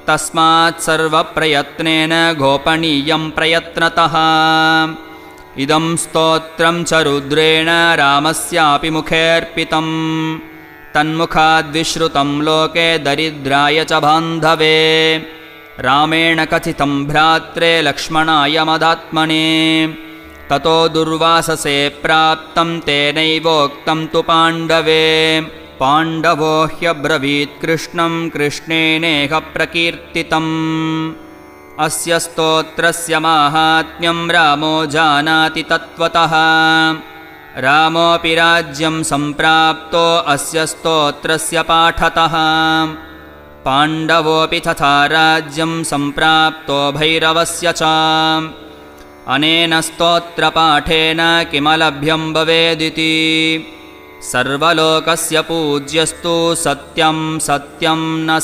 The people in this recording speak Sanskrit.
तस्मात् सर्वप्रयत्नेन गोपनीयं प्रयत्नतः। इदं स्तोत्रं च रुद्रेण रामस्यापि मुखेऽर्पितं। तन्मुखाद्विश्रुतं लोके दरिद्राय च बान्धवे। रामेण कथितं भ्रात्रे लक्ष्मणाय मदात्मने। ततो दुर्वाससे प्राप्तं तेनैवोक्तं तु पाण्डवे। पाण्डवो ह्यब्रवीत् कृष्णं कृष्णेनेह प्रकीर्तितम्। अस्य स्तोत्रस्य माहात्म्यं रामो जानाति तत्त्वतः। रामोऽपि राज्यं सम्प्राप्तो अस्य स्तोत्रस्य पाठतः। पाण्डवोऽपि तथा राज्यं सम्प्राप्तो भैरवस्य च। अनेन स्तोत्रपाठेन किमलभ्यं भवेदिति। सर्वलोकस्य पूज्यस्तु सत्यं सत्यं न